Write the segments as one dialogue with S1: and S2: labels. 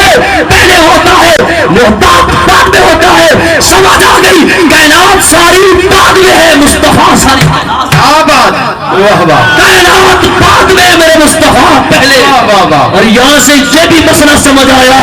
S1: ہے پہلے ہوتا ہے، محتاط بعد میں ہوتا ہے. سمجھ آ گئی؟ کائنات ساری بعد میں ہے، مصطفیٰ ساری کائنات بعد میں، میرے مصطفیٰ پہلے. اور یہاں سے یہ بھی مسئلہ سمجھ آیا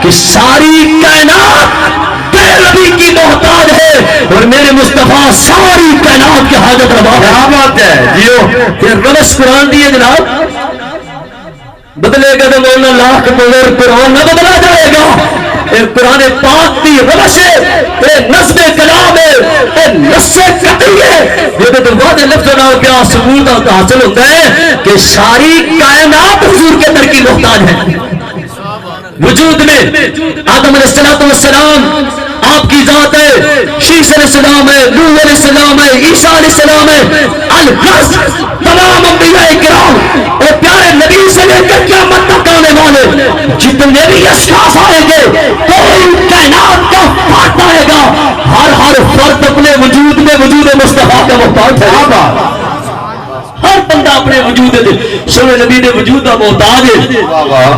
S1: کہ ساری کائنات نبی کی محتاج ہے اور میرے مصطفیٰ ساری کائنات کی حاجت روا ہے. کیا بات ہے جیو. پھر روش قرآن دیے جناب، بدلے گا تو مولانا لاکھ بغیر قرآن نہ بدلا جائے گا. قرآن پاک کی روش ہے، نظم کلام ہے، نص قطعی ہے. یہ تو واضح لفظ نہ کیا ثبوت حاصل ہوتا ہے کہ ساری کائنات حضور کے در کی محتاج ہے. وجود میں آدم علیہ السلام آپ کی ذات ہے، شیس علیہ السلام ہے، نوح علیہ السلام ہے، عیسیٰ علیہ السلام ہے، الغرض تمام انبیاء کرام اور پیارے نبی سے لے کر قیامت تک آنے والے جتنے بھی اشخاص آئیں گے کوئی کائنات کا فرد آئے گا، ہر فرد اپنے وجود میں وجود مصطفیٰ کا محتاج ہے. ہر بندہ اپنے وجود دے سونے نبی دے وجود کا محتاج ہے.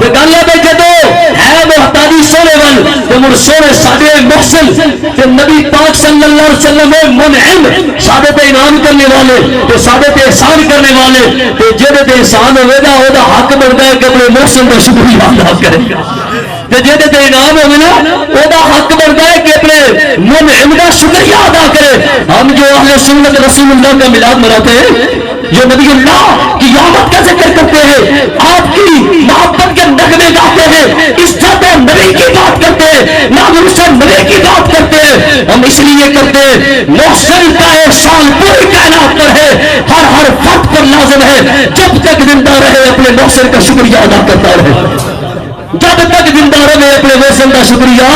S1: تے گل ہے جدو ہے محتاجی سونے ول تے مڑ سونے ساڈے محسن تے نبی پاک صلی اللہ علیہ وسلم منعم ساڈے تے انعام کرنے والے تے ساڈے تے احسان کرنے والے تے جے تے احسان ہوے گا او دا حق بندا ہے کہ اپنے محسن دا شکریہ ادا کرے گا. تے جے تے انعام ہوے نا او دا حق بندا ہے کہ اپنے منعم دا شکریہ ادا کرے. ہم جو اہل سنت رسول اللہ کا میلاد مناتے ہیں، جو نبی اللہ کی قیامت کا ذکر کرتے ہیں، آپ کی محبت کے نغمے گاتے ہیں، عزت نبی کی بات کرتے ہیں، ناموس نبی کی بات کرتے ہیں، ہم اس لیے کرتے ہیں محسن کا احسان پوری کائنات پر ہے، ہر فرد پر لازم ہے. جب تک زندہ رہے اپنے محسن کا شکریہ ادا کرتا رہے، جب تک زندہ رہے اپنے محسن کا شکریہ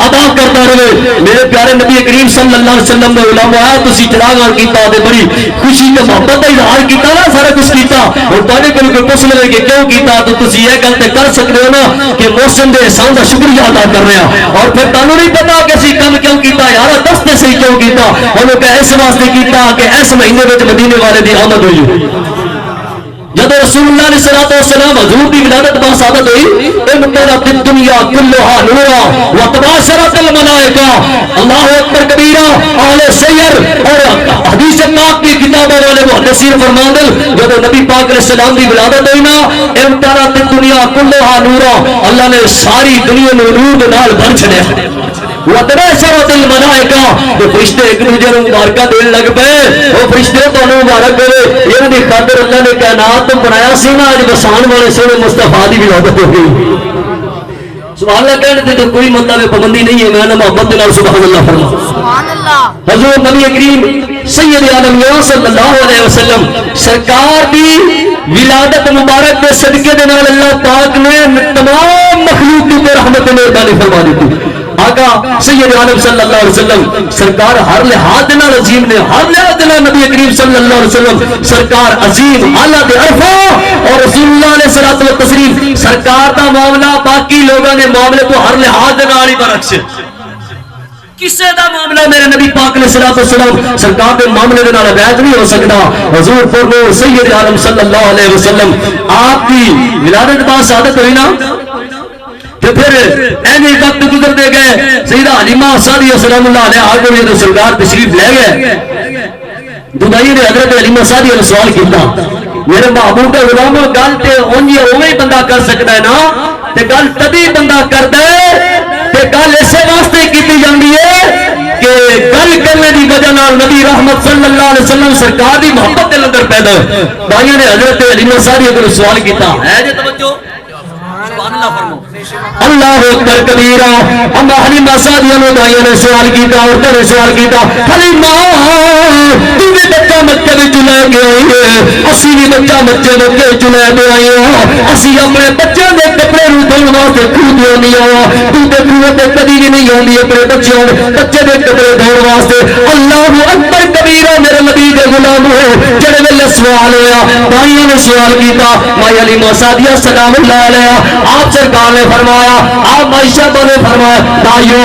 S1: ادا کرتا رہے. میرے پیارے نبی کریم صلی اللہ علیہ وسلم نے علماء آیا تسی چراغان کیتا تے بڑی خوشی تے محبت کا اظہار کیتا نا، سارا کچھ کیتا اور تواڈے کول کوئی پوچھ لے کہ کیوں کیتا تو تسی یہ گل تے کر سکتے ہو نا کہ محسن دے احسان دا شکریہ ادا کر رہے ہیں. اور پھر تانوں نہیں پتا کہ اسی کم کیوں کیتا یار، دس تے صحیح کیوں کیتا. انہوں کہ اس واسطے کیتا کہ اس مہینے وچ مدینے والے دی آمد ہوئی. جب رسول اللہ علیہ الصلوۃ والسلام حضور کی ولادت باصادت ہوئی، امطرت الدنیا کلھا نورا وتباشرت الملائکہ. اللہ اکبر کبیرہ. اہل سیر اور حدیث پاک کی کتابوں والے محدثین فرماتے ہیں جب نبی پاک علیہ السلام کی ولادت ہوئی نا، امطرت الدنیا کلھا نورا، اللہ نے ساری دنیا نور نال بھر چھڑیا. وتباشرت الملائکہ، تو فرشتے ایک دوسرے کو مبارکاں دین لگ پے. وہ فرشتے تانوں مبارک ہوے، انہاں دی خاطر اللہ نے کائنات تو بنایا سی نا، اج بسان والے سونے مصطفیٰ دی ولادت ہو گئی. سبحان اللہ کہنے تے کوئی مطلب پابندی نہیں ہے، میں نے محبت نال سبحان اللہ فرما. سبحان اللہ. حضور نبی کریم سید عالم صلی اللہ علیہ وسلم سرکار دی ولادت مبارک کے صدقے دے نال اللہ پاک نے تمام مخلوق کی رحمت مہربانی فرما دی. آقا سید عالم صلی اللہ علیہ وسلم سرکار ہر لحاظ دینا عظیم نے، ہر لحاظ دینا نبی کریم صلی اللہ علیہ وسلم سرکار عظیم اعلیٰ دے عرفہ. اور رسول اللہ علیہ الصلوۃ والتسلیم سرکار دا معاملہ باقی لوگوں نے معاملے کو ہر لحاظ دینا ہی برعکس. کسے دا معاملہ میرے نبی پاک علیہ الصلوۃ والسلام سرکار دے معاملے دے نال بیعت نہیں ہو سکتا. حضور فرمو سید عالم صلی اللہ علیہ وسلم آپ کی ولادت با سعادت ہوئی نا، تو پھر اینے وقت گزرتے گئے، سیدہ حلیمہ سعدیہ سلام اللہ علیہ آگے تو سرکار تشریف لے گئے. دبئی نے حضرت حلیمہ سعدیہ نے سوال کیتا، میرے محبوب کا غلام گل تے اونجی اوویں بندہ کر سکتا ہے نا، تے گل تدی بندہ کردا ہے تے گل اسے واسطے کیتی جاندی ہے کہ گل کرنے دی وجہ نال نبی رحمت صلی اللہ علیہ وسلم سرکار دی محبت دل اندر پیدا ہوئی. بھائیوں نے حضرت حلیمہ سعدیہ کو سوال کیتا ہے جے توجہ سبحان اللہ فرمو. اللہ اکبر کبیرہ. ہم حلیمہ سعدیہ نے بھائیوں نے سوال کیتا، عورتوں نے سوال کیتا، حلیمہ تو بھی بچہ مکے وچ لے کے آئی ہے، اسی بھی بچہ مکے وچ لے کے آئی ہوں، اسی اپنے بچے دے کپڑے نوں دھون واسطے خود نہیں آیا، تو تے خود تے کدی بھی نہیں آندی اپنے بچے دے کپڑے دھون واسطے. اللہ اکبر کبیرہ. میرے نبی دے غلام ہو جڑے ویلے سوال ہویا بھائیوں نے سوال کیتا، مائی حلیمہ سعدیہ سلام اللہ علیہ آپ سرکار نے فرمایا، آپ معاشہ تو نے فرمایا بھائیو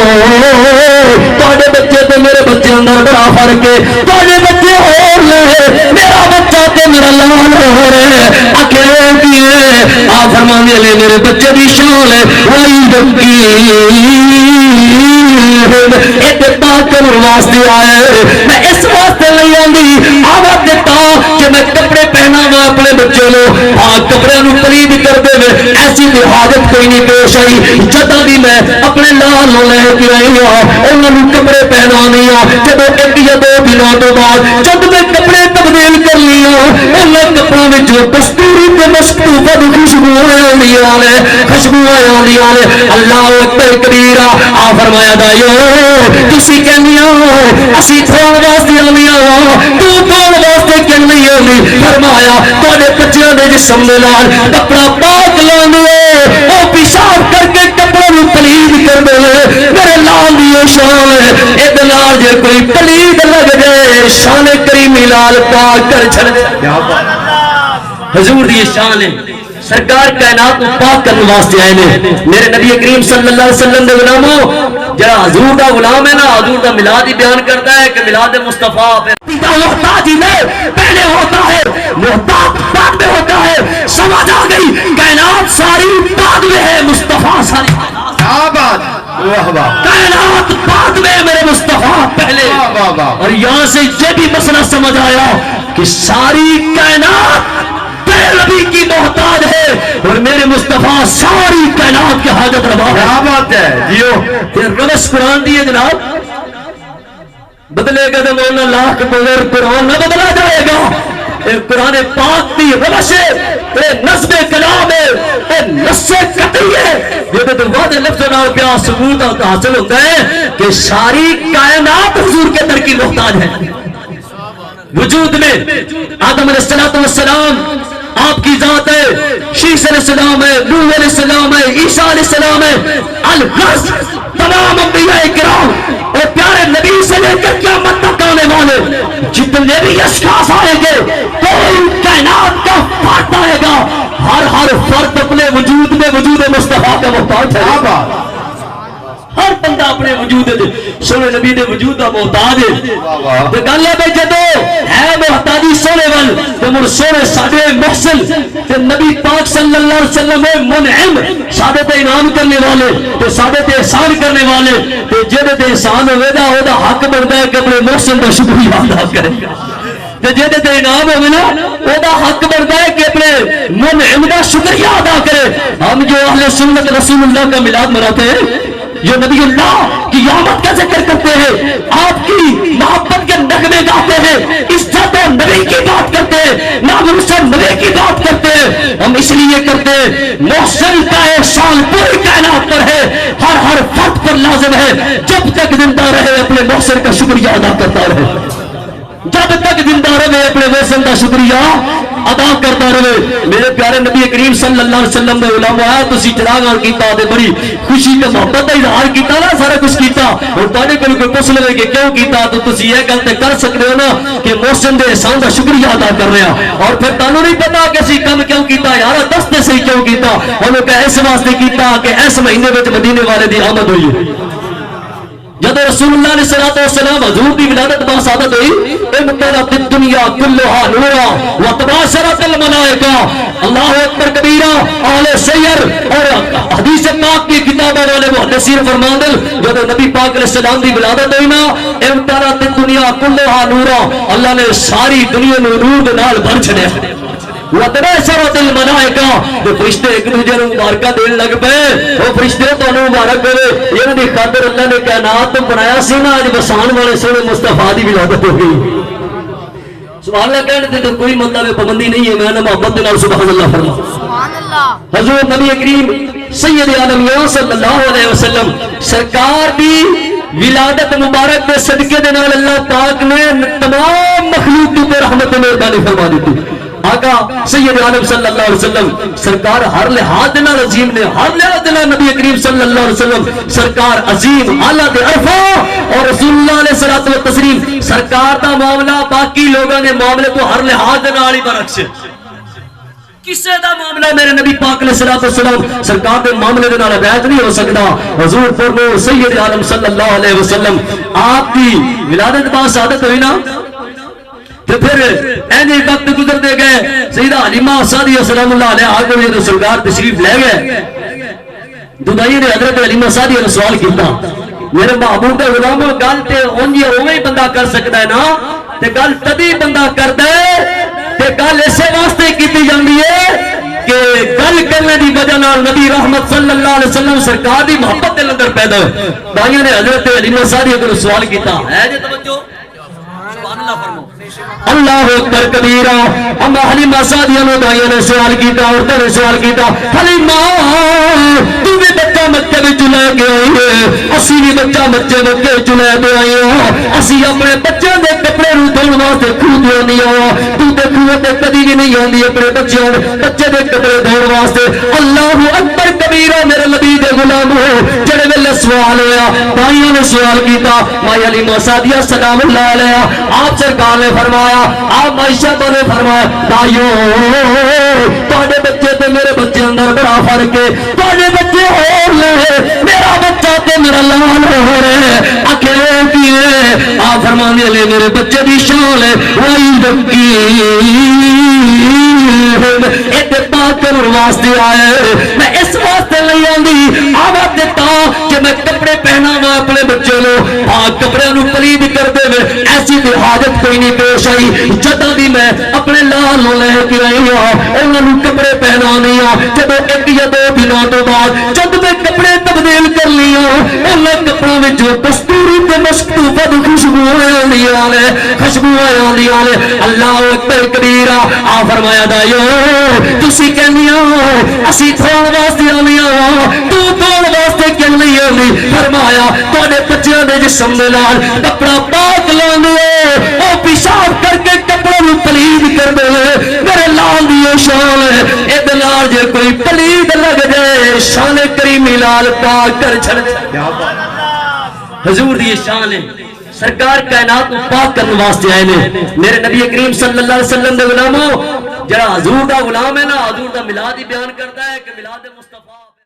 S1: تواڈے بچے تے میرے بچے اندر بڑا فرق ہے، تواڈے بچے ہو رہے میرا بچہ تے میرا لال ہو رہے اکیلے دیے آپ فرمانے لے میرے بچے بھی شان ہے وہی دکی کرنے واسطے آئے میں اس واسطے نہیں آئی آوت دیتا کہ میں کپڑے پہنا وا اپنے بچے لو کپڑے نو قریب کر دے ایسی بھی حاجت کوئی نہیں پیش آئی جدا بھی میں اپنے لال نو لے کے آئی ہوں انہوں نے کپڑے پہنانی ہوں جب ایک یا دو دنوں تو بعد جب میں کپڑے تبدیل کر لیا انہیں کپڑوں میں جو دستوری کے مشکوفت خوشبو آنے والے خوشبو آنے والے اللہ اکبر کبیرہ آ فرمایا دائیو تسی کہنی ہو اسی تھوڑ واسطے آنی ہو تو تھوڑ واسطے کہنی ہو فرمایا توڑے بچیاں دے جسم دے لال کپڑا پاک لانے وہ پیشاب کر کے کپڑوں میں پلید کر دے میرے لال دیو شان ہے اے دلال جے کوئی پلید لگ جائے شان کریمی لال پاک کر چھڑ حضور دی شان ہے سرکار کائنات کو پاک کرنے واسطے آئے نے میرے نبی کریم صلی اللہ علیہ وسلم دے غلاموں جڑا حضور دا غلام ہے نا حضور دا میلاد ہی بیان کرتا ہے کہ میلاد مصطفیٰ محتاج ہی نہیں پہلے ہوتا ہے محتاج بعد میں ہوتا ہے سمجھ آ گئی کائنات ساری بعد میں ہے مصطفیٰ ساری کائنات بعد میں میرے مصطفیٰ پہلے اور یہاں سے یہ بھی مسئلہ سمجھ آیا کہ ساری کائنات نبی کی محتاج ہے اور میرے مصطفیٰ ساری کائنات کے حاجت روا ہے کیا بات ہے جیو پھر روش قرآن دیے جناب بدلے گا تو مولانا لاکھ بغیر قرآن نہ بدلا جائے گا قرآن پاک کی روش ہے نظم کلام ہے نص قطعی ہے یہ تو واضح لفظ نال پیا ثبوت حاصل ہوتا ہے کہ ساری کائنات حضور کے در کی محتاج ہے وجود میں آدم علیہ السلام آپ کی ذات ہے شیس علیہ السلام ہے نوح علیہ السلام ہے عیسیٰ علیہ السلام ہے الغرض تمام انبیاء کرام اور پیارے نبی سے لے کر قیامت تک آنے والے جتنے بھی اشخاص آئیں گے کوئی کائنات کا فرد آئے گا ہر فرد اپنے وجود میں وجود مصطفیٰ کا محتاج ہے ہر بندہ اپنے وجود دے سونے نبی دے وجود دا محتاج ہے تے گل ہے جدو ہے محتاجی سونے ول تے مڑ سونے ساڈے محسن تے نبی پاک صلی اللہ علیہ وسلم منعم ساڈے تے انعام کرنے والے تے ساڈے تے احسان کرنے والے تے جدے تے احسان ہوے دا او دا حق بندا ہے کہ اپنے محسن دا شکریہ ادا کرے تے جدے تے انعام ہوے نا او دا حق بندا ہے کہ اپنے منعم دا شکریہ ادا کرے ہم جو اہل سنت رسول اللہ کا میلاد مناتے ہیں جو نبی اللہ کی قیامت کا ذکر کرتے ہیں آپ کی محبت کے نغمے گاتے ہیں عزت و نبی کی بات کرتے ہیں ناموسن نبی کی بات کرتے ہیں ہم اس لیے کرتے ہیں محسن کا احسان پوری کائنات پر ہے ہر فرد پر لازم ہے جب تک زندہ رہے اپنے محسن کا شکریہ ادا کرتا رہے جب تک زندہ رہے اپنے محسن کا شکریہ ادا کرتا رہے میرے پیارے نبی کریم صلی اللہ علیہ وسلم نے علماء آیا تو اسی چراغ کیتا تے بڑی خوشی تے محبت کا اظہار کیتا نا سارا کچھ کیتا اور تانے کو کوئی پوچھ لے کہ کیوں کیتا تو تسی یہ گل تے کر سکتے ہو نا کہ محسن دے احسان کا شکریہ ادا کر رہے ہیں اور پھر تانوں نہیں پتا کہ اسی کم کیوں کیتا یار دس تے صحیح کیوں کیتا انہوں کہ اس واسطے کیتا کہ اس مہینے وچ مدینے والے دی آمد ہوئی ہے جب رسول اللہ علیہ الصلوۃ والسلام حضور کی ولادت باسعادت ہوئی امطرت الدنیا کلها نورا وتباشرت الملائکہ اللہ اکبر کبیرہ اہل سیر اور حدیث پاک کی کتابوں والے محدثین فرماتے ہیں جب نبی پاک علیہ السلام کی ولادت ہوئی نا امطرت الدنیا کلها نورا اللہ نے ساری دنیا نو نور دے نال بھر چھڑیا وتباشرت الملائکہ تے فرشتے ایک دوسرے نوں مبارکاں دین لگ پے او فرشتے تانوں مبارک ہوے انہاں دی خاطر اللہ نے کائنات تو بنایا سی نا اج بسان والے سونے مصطفیٰ دی ولادت ہو گئی سبحان اللہ کہنے تے کوئی مطلب پابندی نہیں ہے میں محبت دے نال سبحان اللہ فرما سبحان اللہ حضور نبی کریم سید عالم صلی اللہ علیہ وسلم سرکار دی ولادت مبارک دے صدقے دے نال اللہ پاک نے تمام مخلوق تے رحمت مہربانی فرما دی آقا سید عالم صلی اللہ علیہ وسلم سرکار ہر لحاظ دینا عظیم نے ہر لحاظ دینا نبی کریم صلی اللہ علیہ وسلم سرکار عظیم اعلیٰ دے عرفہ اور رسول اللہ علیہ الصلوۃ والتسلیم سرکار دا معاملہ باقی لوگوں نے معاملے کو ہر لحاظ دینا علی برعکس کسے دا معاملہ میرے نبی پاک علیہ الصلوۃ والسلام سرکار دے معاملے دے نال بیعت نہیں ہو سکتا حضور فرمو سید عالم صلی اللہ علیہ وسلم آپ کی ولادت با سعادت ہوئی نا تو پھر اینے وقت گزرتے گئے سیدہ حلیمہ سعدیہ سلام اللہ علیہ آگے یہ سرکار تشریف لے گئے دودائی نے حضرت حلیمہ سعدیہ نے سوال کیتا میرے محبوب دے غلاموں گل تے اونجی اوویں بندہ کر سکدا ہے نا تے گل تدی بندہ کردا ہے تے گل اسے واسطے کیتی جاندی ہے کہ گل کرنے دی وجہ نال نبی رحمت صلی اللہ علیہ وسلم سرکار دی محبت دل اندر پیدا ہوئی بھائیوں نے حضرت حلیمہ سعدیہ کو سوال کیتا ہے جے توجہ سبحان اللہ فرماؤ اللہ اکبر کبیرہ اما حلیمہ سعدیہ نے بھائیوں نے سوال کیتا عورتوں نے سوال کیتا حلیمہ تو بھی بچہ مکے وچ لے کے آئی ہے اسی بھی بچہ مکے وچ لے کے آئی ہوں اسی اپنے بچوں دے کپڑے نوں دھون واسطے کھو دیندی ہوں تو تے کھو تے کدی بھی نہیں آندی اپنے بچے دے کپڑے دھون واسطے اللہ اکبر کبیرہ میرے نبی دے غلامو جڑے ویلے سوال ہویا بھائیوں نے سوال کیتا مائی حلیمہ سعدیہ سلام اللہ علیہ آپ سرکار نے فرمایا آپ عائشہ تو نے فرمایا بھائیو تواڈے بچے تے میرے بچے اندر بڑا فرق ہے تواڈے بچے ہور لے میرا بچہ تے میرا لال ہو رہے اکھے کی ہے آپ فرمانے لے میرے بچے دی شان ہے وہی بکی ایک بات کرنے واسطے آئے میں اس واسطے لے آندی آواز دیتا کہ میں کپڑے پہنا ہوا اپنے بچے لو کپڑے نو پلید کر دے میں ایسی بھی حاجت کوئی نہیں پیش آئی جدہ بھی میں اپنے لال نو لے کے آئی ہوں انہوں نے کپڑے پہنا نہیں ہوں جب ایک یا دو دنوں تو بعد جب میں کپڑے تبدیل کر لیا انہوں کپڑوں میں جو کستوری تے مشکوفت خوشبو آنے والے خوشبو آنے والے اللہ اکبر کبیرہ آ فرمایا دائیو تسی کہنی ہو اسی تھوڑ واسطے آنی ہو تو تھوڑ واسطے کیوں نہیں آنی فرمایا توڑے بچیاں دے جسم دے لال کپڑا پاک لانے او پیشاب کر کے کپڑا نو پلید کر دے میرے لال دیو شان ہے اید لال جے کوئی پلید لگ جائے شان کریمی لال پاک کر چھڑ حضور دی شان ہے سرکار کائنات کو پاک کرنے واسطے آئے نے میرے نبی کریم صلی اللہ علیہ وسلم دے غلاموں جڑا حضور دا غلام ہے نا حضور دا میلاد ہی بیان کرتا ہے کہ میلاد مصطفیٰ